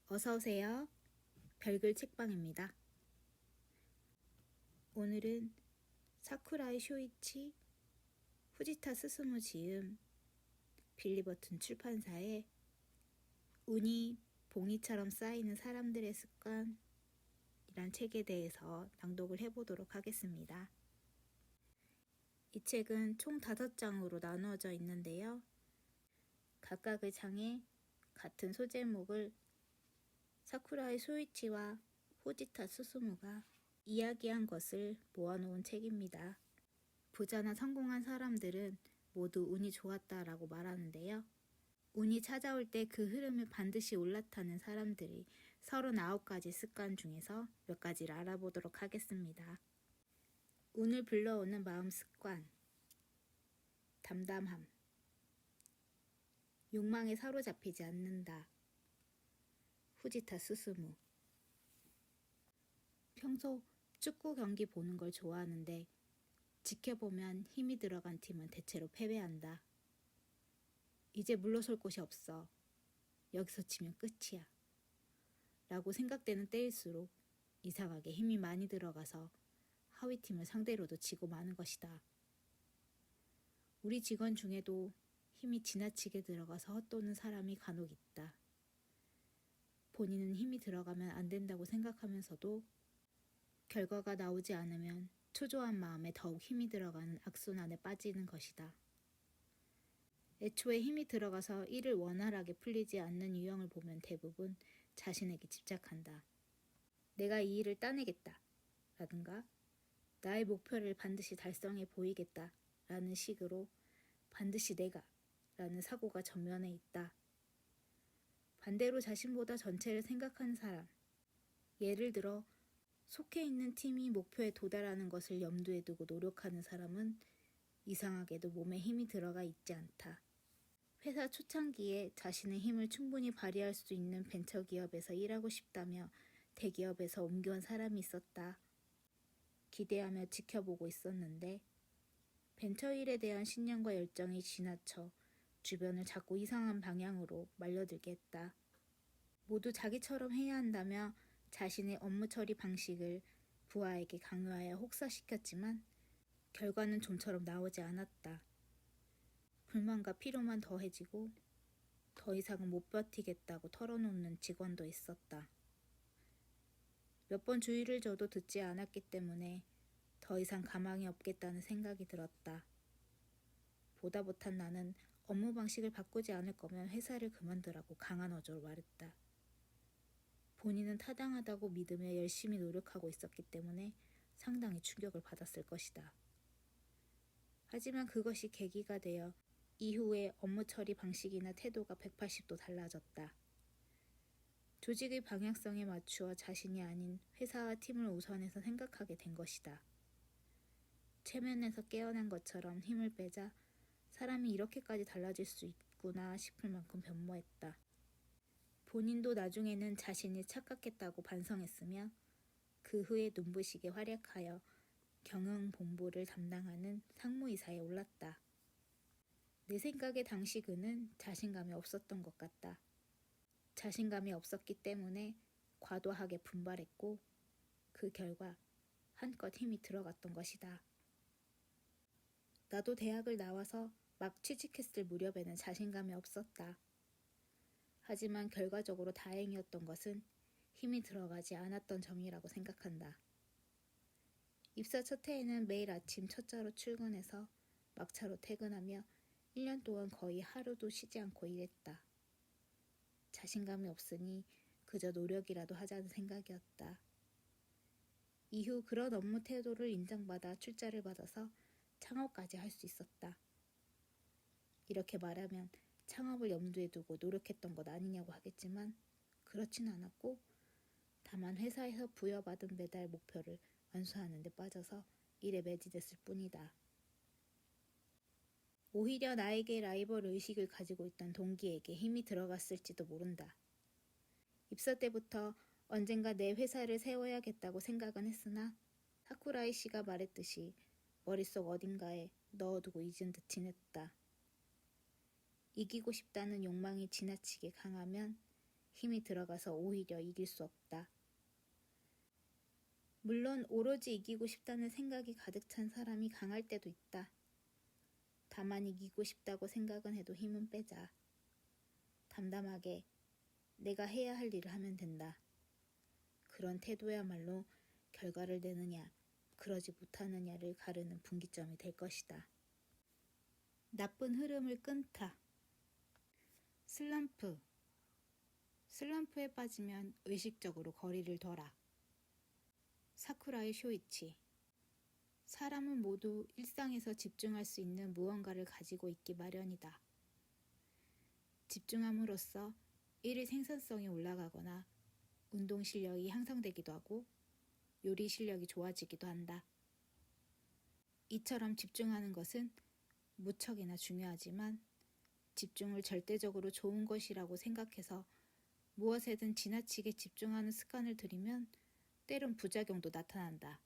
어서오세요. 별글 책방입니다. 오늘은 사쿠라이 쇼이치, 후지타 스스무 지음, 빌리버튼 출판사의 운이 봉이처럼 쌓이는 사람들의 습관 이란 책에 대해서 낭독을 해보도록 하겠습니다. 이 책은 총 5장으로 나누어져 있는데요. 각각의 장에 같은 소제목을 사쿠라이 쇼이치와 후지타 스스무가 이야기한 것을 모아놓은 책입니다. 부자나 성공한 사람들은 모두 운이 좋았다라고 말하는데요. 운이 찾아올 때 그 흐름을 반드시 올라타는 사람들이 39가지 습관 중에서 몇 가지를 알아보도록 하겠습니다. 운을 불러오는 마음 습관, 담담함, 욕망에 사로잡히지 않는다, 후지타 스스무. 평소 축구 경기 보는 걸 좋아하는데 지켜보면 힘이 들어간 팀은 대체로 패배한다. 이제 물러설 곳이 없어. 여기서 치면 끝이야. 라고 생각되는 때일수록 이상하게 힘이 많이 들어가서 하위팀을 상대로도 지고 마는 것이다. 우리 직원 중에도 힘이 지나치게 들어가서 헛도는 사람이 간혹 있다. 본인은 힘이 들어가면 안 된다고 생각하면서도 결과가 나오지 않으면 초조한 마음에 더욱 힘이 들어가는 악순환에 빠지는 것이다. 애초에 힘이 들어가서 일을 원활하게 풀리지 않는 유형을 보면 대부분 자신에게 집착한다. 내가 이 일을 따내겠다 라든가 나의 목표를 반드시 달성해 보이겠다 라는 식으로 반드시 내가 라는 사고가 전면에 있다. 반대로 자신보다 전체를 생각하는 사람, 예를 들어 속해 있는 팀이 목표에 도달하는 것을 염두에 두고 노력하는 사람은 이상하게도 몸에 힘이 들어가 있지 않다. 회사 초창기에 자신의 힘을 충분히 발휘할 수 있는 벤처기업에서 일하고 싶다며 대기업에서 옮겨온 사람이 있었다. 기대하며 지켜보고 있었는데 벤처일에 대한 신념과 열정이 지나쳐 주변을 자꾸 이상한 방향으로 말려들게 했다. 모두 자기처럼 해야 한다며 자신의 업무 처리 방식을 부하에게 강요하여 혹사시켰지만 결과는 좀처럼 나오지 않았다. 불만과 피로만 더해지고 더 이상은 못 버티겠다고 털어놓는 직원도 있었다. 몇 번 주의를 줘도 듣지 않았기 때문에 더 이상 가망이 없겠다는 생각이 들었다. 보다 못한 나는 업무 방식을 바꾸지 않을 거면 회사를 그만두라고 강한 어조로 말했다. 본인은 타당하다고 믿으며 열심히 노력하고 있었기 때문에 상당히 충격을 받았을 것이다. 하지만 그것이 계기가 되어 이후에 업무 처리 방식이나 태도가 180도 달라졌다. 조직의 방향성에 맞추어 자신이 아닌 회사와 팀을 우선해서 생각하게 된 것이다. 최면에서 깨어난 것처럼 힘을 빼자 사람이 이렇게까지 달라질 수 있구나 싶을 만큼 변모했다. 본인도 나중에는 자신이 착각했다고 반성했으며 그 후에 눈부시게 활약하여 경영본부를 담당하는 상무이사에 올랐다. 내 생각에 당시 그는 자신감이 없었던 것 같다. 자신감이 없었기 때문에 과도하게 분발했고 그 결과 한껏 힘이 들어갔던 것이다. 나도 대학을 나와서 막 취직했을 무렵에는 자신감이 없었다. 하지만 결과적으로 다행이었던 것은 힘이 들어가지 않았던 점이라고 생각한다. 입사 첫 해에는 매일 아침 첫차로 출근해서 막차로 퇴근하며 1년 동안 거의 하루도 쉬지 않고 일했다. 자신감이 없으니 그저 노력이라도 하자는 생각이었다. 이후 그런 업무 태도를 인정받아 출자를 받아서 창업까지 할 수 있었다. 이렇게 말하면 창업을 염두에 두고 노력했던 것 아니냐고 하겠지만 그렇진 않았고 다만 회사에서 부여받은 매달 목표를 완수하는 데 빠져서 일에 매진됐을 뿐이다. 오히려 나에게 라이벌 의식을 가지고 있던 동기에게 힘이 들어갔을지도 모른다. 입사 때부터 언젠가 내 회사를 세워야겠다고 생각은 했으나 사쿠라이 씨가 말했듯이 머릿속 어딘가에 넣어두고 잊은 듯 지냈다. 이기고 싶다는 욕망이 지나치게 강하면 힘이 들어가서 오히려 이길 수 없다. 물론 오로지 이기고 싶다는 생각이 가득 찬 사람이 강할 때도 있다. 다만 이기고 싶다고 생각은 해도 힘은 빼자. 담담하게 내가 해야 할 일을 하면 된다. 그런 태도야말로 결과를 내느냐, 그러지 못하느냐를 가르는 분기점이 될 것이다. 나쁜 흐름을 끊다. 슬럼프에 빠지면 의식적으로 거리를 둬라. 사쿠라의 쇼이치. 사람은 모두 일상에서 집중할 수 있는 무언가를 가지고 있기 마련이다. 집중함으로써 일의 생산성이 올라가거나 운동 실력이 향상되기도 하고 요리 실력이 좋아지기도 한다. 이처럼 집중하는 것은 무척이나 중요하지만 집중을 절대적으로 좋은 것이라고 생각해서 무엇에든 지나치게 집중하는 습관을 들이면 때론 부작용도 나타난다.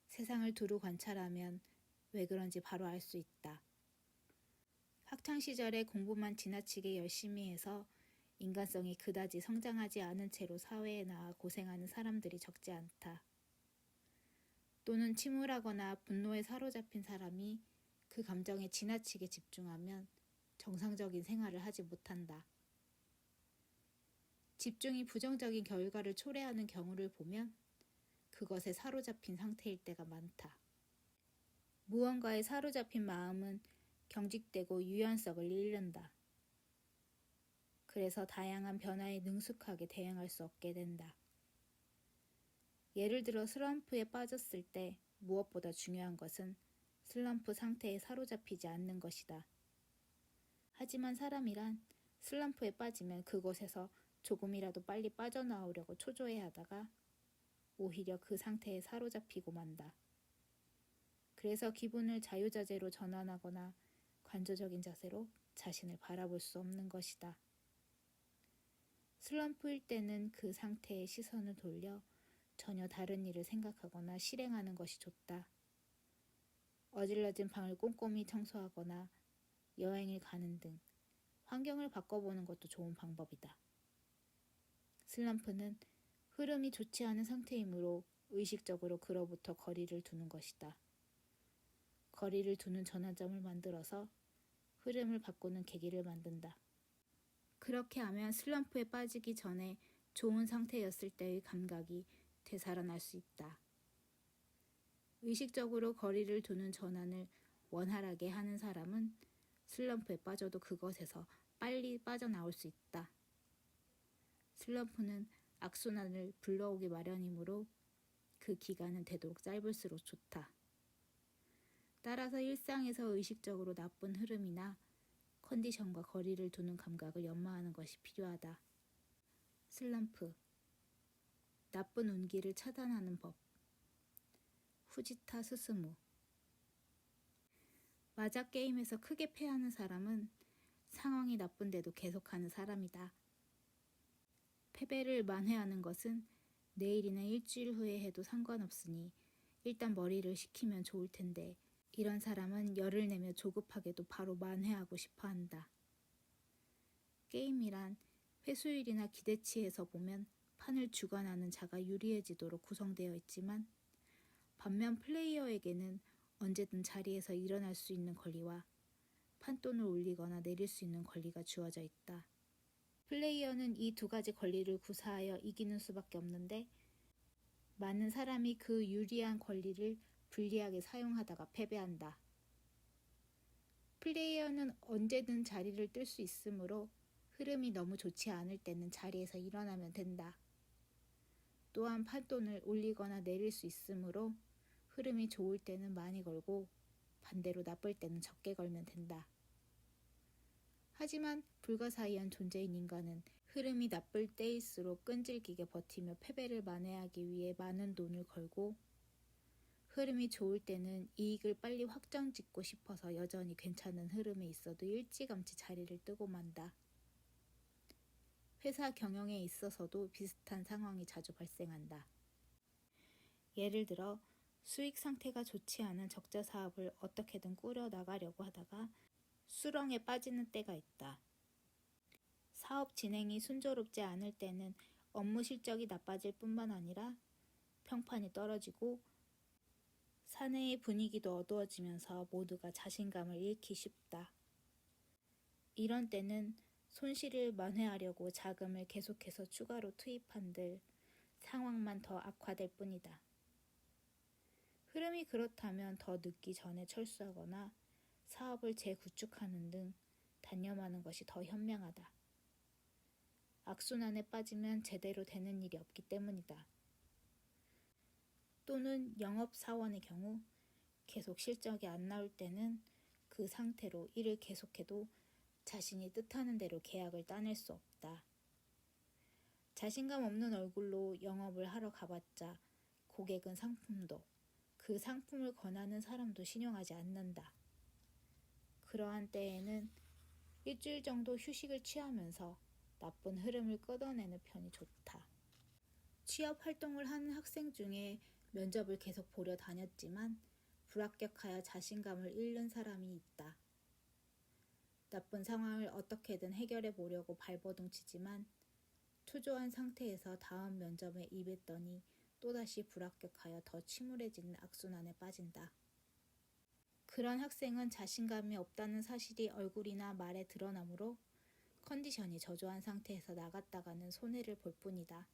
세상을 두루 관찰하면 왜 그런지 바로 알 수 있다. 학창시절에 공부만 지나치게 열심히 해서 인간성이 그다지 성장하지 않은 채로 사회에 나와 고생하는 사람들이 적지 않다. 또는 침울하거나 분노에 사로잡힌 사람이 그 감정에 지나치게 집중하면 정상적인 생활을 하지 못한다. 집중이 부정적인 결과를 초래하는 경우를 보면 그것에 사로잡힌 상태일 때가 많다. 무언가에 사로잡힌 마음은 경직되고 유연성을 잃는다. 그래서 다양한 변화에 능숙하게 대응할 수 없게 된다. 예를 들어 슬럼프에 빠졌을 때 무엇보다 중요한 것은 슬럼프 상태에 사로잡히지 않는 것이다. 하지만 사람이란 슬럼프에 빠지면 그곳에서 조금이라도 빨리 빠져나오려고 초조해 하다가 오히려 그 상태에 사로잡히고 만다. 그래서 기분을 자유자재로 전환하거나 관조적인 자세로 자신을 바라볼 수 없는 것이다. 슬럼프일 때는 그 상태에 시선을 돌려 전혀 다른 일을 생각하거나 실행하는 것이 좋다. 어질러진 방을 꼼꼼히 청소하거나 여행을 가는 등 환경을 바꿔보는 것도 좋은 방법이다. 슬럼프는 흐름이 좋지 않은 상태이므로 의식적으로 그로부터 거리를 두는 것이다. 거리를 두는 전환점을 만들어서 흐름을 바꾸는 계기를 만든다. 그렇게 하면 슬럼프에 빠지기 전에 좋은 상태였을 때의 감각이 되살아날 수 있다. 의식적으로 거리를 두는 전환을 원활하게 하는 사람은 슬럼프에 빠져도 그것에서 빨리 빠져나올 수 있다. 슬럼프는 악순환을 불러오기 마련이므로 그 기간은 되도록 짧을수록 좋다. 따라서 일상에서 의식적으로 나쁜 흐름이나 컨디션과 거리를 두는 감각을 연마하는 것이 필요하다. 슬럼프, 나쁜 운기를 차단하는 법. 후지타 스스무. 마작 게임에서 크게 패하는 사람은 상황이 나쁜데도 계속하는 사람이다. 패배를 만회하는 것은 내일이나 일주일 후에 해도 상관없으니 일단 머리를 식히면 좋을 텐데 이런 사람은 열을 내며 조급하게도 바로 만회하고 싶어 한다. 게임이란 회수율이나 기대치에서 보면 판을 주관하는 자가 유리해지도록 구성되어 있지만 반면 플레이어에게는 언제든 자리에서 일어날 수 있는 권리와 판돈을 올리거나 내릴 수 있는 권리가 주어져 있다. 플레이어는 이 두 가지 권리를 구사하여 이기는 수밖에 없는데 많은 사람이 그 유리한 권리를 불리하게 사용하다가 패배한다. 플레이어는 언제든 자리를 뜰 수 있으므로 흐름이 너무 좋지 않을 때는 자리에서 일어나면 된다. 또한 판돈을 올리거나 내릴 수 있으므로 흐름이 좋을 때는 많이 걸고 반대로 나쁠 때는 적게 걸면 된다. 하지만 불가사의한 존재인 인간은 흐름이 나쁠 때일수록 끈질기게 버티며 패배를 만회하기 위해 많은 돈을 걸고 흐름이 좋을 때는 이익을 빨리 확정짓고 싶어서 여전히 괜찮은 흐름에 있어도 일찌감치 자리를 뜨고 만다. 회사 경영에 있어서도 비슷한 상황이 자주 발생한다. 예를 들어 수익 상태가 좋지 않은 적자 사업을 어떻게든 꾸려나가려고 하다가 수렁에 빠지는 때가 있다. 사업 진행이 순조롭지 않을 때는 업무 실적이 나빠질 뿐만 아니라 평판이 떨어지고 사내의 분위기도 어두워지면서 모두가 자신감을 잃기 쉽다. 이런 때는 손실을 만회하려고 자금을 계속해서 추가로 투입한들 상황만 더 악화될 뿐이다. 흐름이 그렇다면 더 늦기 전에 철수하거나 사업을 재구축하는 등 단념하는 것이 더 현명하다. 악순환에 빠지면 제대로 되는 일이 없기 때문이다. 또는 영업사원의 경우 계속 실적이 안 나올 때는 그 상태로 일을 계속해도 자신이 뜻하는 대로 계약을 따낼 수 없다. 자신감 없는 얼굴로 영업을 하러 가봤자 고객은 상품도 그 상품을 권하는 사람도 신용하지 않는다. 그러한 때에는 일주일 정도 휴식을 취하면서 나쁜 흐름을 끊어내는 편이 좋다. 취업 활동을 하는 학생 중에 면접을 계속 보려 다녔지만 불합격하여 자신감을 잃는 사람이 있다. 나쁜 상황을 어떻게든 해결해 보려고 발버둥 치지만 초조한 상태에서 다음 면접에 임했더니 또다시 불합격하여 더 침울해지는 악순환에 빠진다. 그런 학생은 자신감이 없다는 사실이 얼굴이나 말에 드러나므로 컨디션이 저조한 상태에서 나갔다가는 손해를 볼 뿐이다.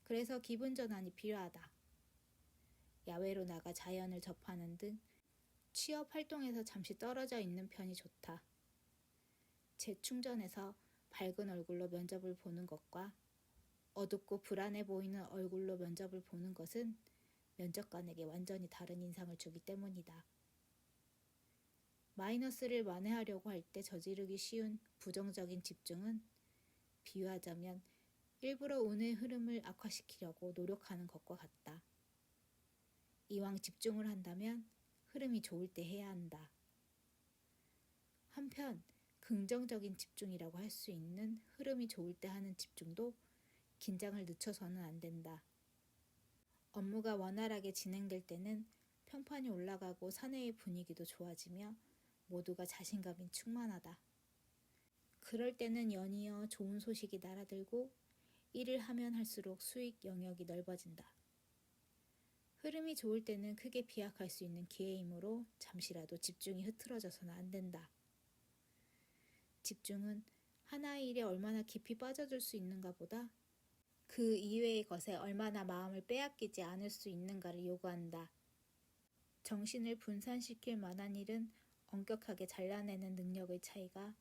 그래서 기분 전환이 필요하다. 야외로 나가 자연을 접하는 등 취업 활동에서 잠시 떨어져 있는 편이 좋다. 재충전해서 밝은 얼굴로 면접을 보는 것과 어둡고 불안해 보이는 얼굴로 면접을 보는 것은 면접관에게 완전히 다른 인상을 주기 때문이다. 마이너스를 만회하려고 할 때 저지르기 쉬운 부정적인 집중은 비유하자면 일부러 운의 흐름을 악화시키려고 노력하는 것과 같다. 이왕 집중을 한다면 흐름이 좋을 때 해야 한다. 한편 긍정적인 집중이라고 할 수 있는 흐름이 좋을 때 하는 집중도 긴장을 늦춰서는 안 된다. 업무가 원활하게 진행될 때는 평판이 올라가고 사내의 분위기도 좋아지며 모두가 자신감이 충만하다. 그럴 때는 연이어 좋은 소식이 날아들고 일을 하면 할수록 수익 영역이 넓어진다. 흐름이 좋을 때는 크게 비약할 수 있는 기회이므로 잠시라도 집중이 흐트러져서는 안 된다. 집중은 하나의 일에 얼마나 깊이 빠져들 수 있는가 보다 그 이외의 것에 얼마나 마음을 빼앗기지 않을 수 있는가를 요구한다. 정신을 분산시킬 만한 일은 엄격하게 잘라내는 능력의 차이가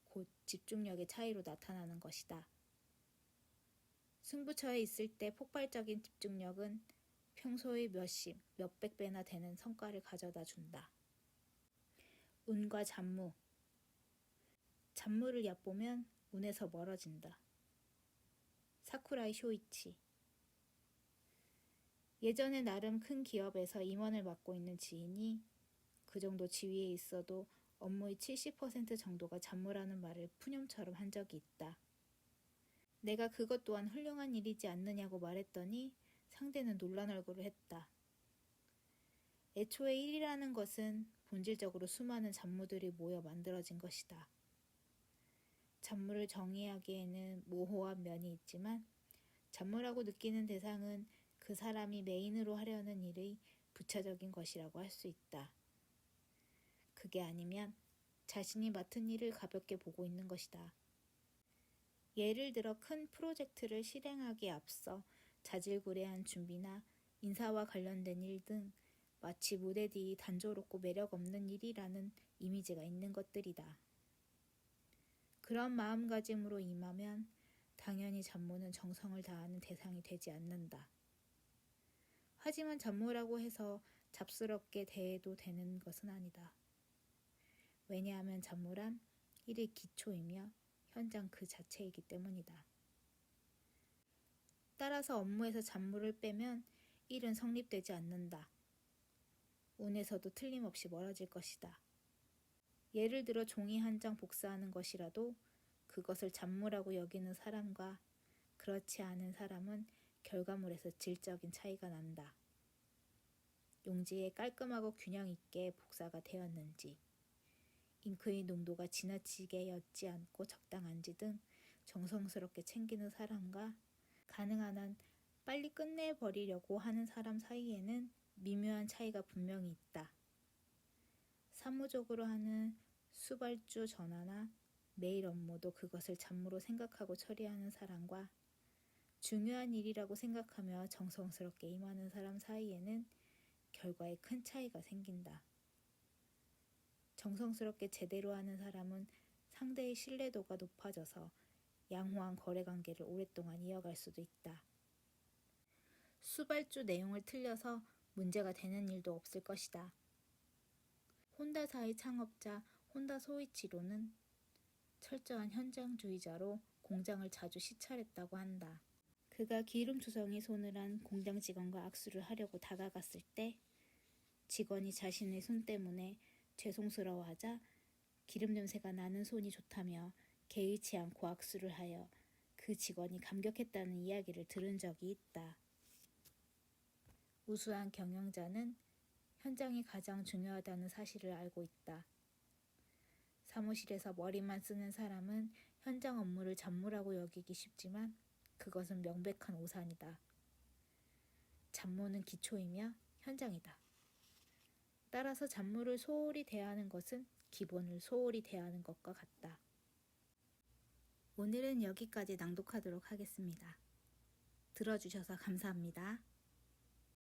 곧 집중력의 차이로 나타나는 것이다. 승부처에 있을 때 폭발적인 집중력은 평소의 몇십, 몇백 배나 되는 성과를 가져다 준다. 운과 잡무. 잡무를 얕보면 운에서 멀어진다. 사쿠라이 쇼이치. 예전에 나름 큰 기업에서 임원을 맡고 있는 지인이 그 정도 지위에 있어도 업무의 70% 정도가 잡무라는 말을 푸념처럼 한 적이 있다. 내가 그것 또한 훌륭한 일이지 않느냐고 말했더니 상대는 놀란 얼굴을 했다. 애초에 일이라는 것은 본질적으로 수많은 잡무들이 모여 만들어진 것이다. 잡무를 정의하기에는 모호한 면이 있지만 잡무라고 느끼는 대상은 그 사람이 메인으로 하려는 일의 부차적인 것이라고 할 수 있다. 그게 아니면 자신이 맡은 일을 가볍게 보고 있는 것이다. 예를 들어 큰 프로젝트를 실행하기에 앞서 자질구레한 준비나 인사와 관련된 일 등 마치 무대 뒤 단조롭고 매력 없는 일이라는 이미지가 있는 것들이다. 그런 마음가짐으로 임하면 당연히 잡무는 정성을 다하는 대상이 되지 않는다. 하지만 잡무라고 해서 잡스럽게 대해도 되는 것은 아니다. 왜냐하면 잡무란 일의 기초이며 현장 그 자체이기 때문이다. 따라서 업무에서 잡무를 빼면 일은 성립되지 않는다. 운에서도 틀림없이 멀어질 것이다. 예를 들어 종이 한 장 복사하는 것이라도 그것을 잡무라고 여기는 사람과 그렇지 않은 사람은 결과물에서 질적인 차이가 난다. 용지에 깔끔하고 균형 있게 복사가 되었는지, 잉크의 농도가 지나치게 옅지 않고 적당한지 등 정성스럽게 챙기는 사람과 가능한 한 빨리 끝내버리려고 하는 사람 사이에는 미묘한 차이가 분명히 있다. 사무적으로 하는 수발주 전화나 메일 업무도 그것을 잡무로 생각하고 처리하는 사람과 중요한 일이라고 생각하며 정성스럽게 임하는 사람 사이에는 결과에 큰 차이가 생긴다. 정성스럽게 제대로 하는 사람은 상대의 신뢰도가 높아져서 양호한 거래관계를 오랫동안 이어갈 수도 있다. 수발주 내용을 틀려서 문제가 되는 일도 없을 것이다. 혼다사의 창업자 혼다 소이치로는 철저한 현장주의자로 공장을 자주 시찰했다고 한다. 그가 기름 투성이 손을 한 공장 직원과 악수를 하려고 다가갔을 때 직원이 자신의 손 때문에 죄송스러워하자 기름 냄새가 나는 손이 좋다며 개의치 않고 악수를 하여 그 직원이 감격했다는 이야기를 들은 적이 있다. 우수한 경영자는 현장이 가장 중요하다는 사실을 알고 있다. 사무실에서 머리만 쓰는 사람은 현장 업무를 잡무라고 여기기 쉽지만 그것은 명백한 오산이다. 잡무는 기초이며 현장이다. 따라서 잡무를 소홀히 대하는 것은 기본을 소홀히 대하는 것과 같다. 오늘은 여기까지 낭독하도록 하겠습니다. 들어주셔서 감사합니다.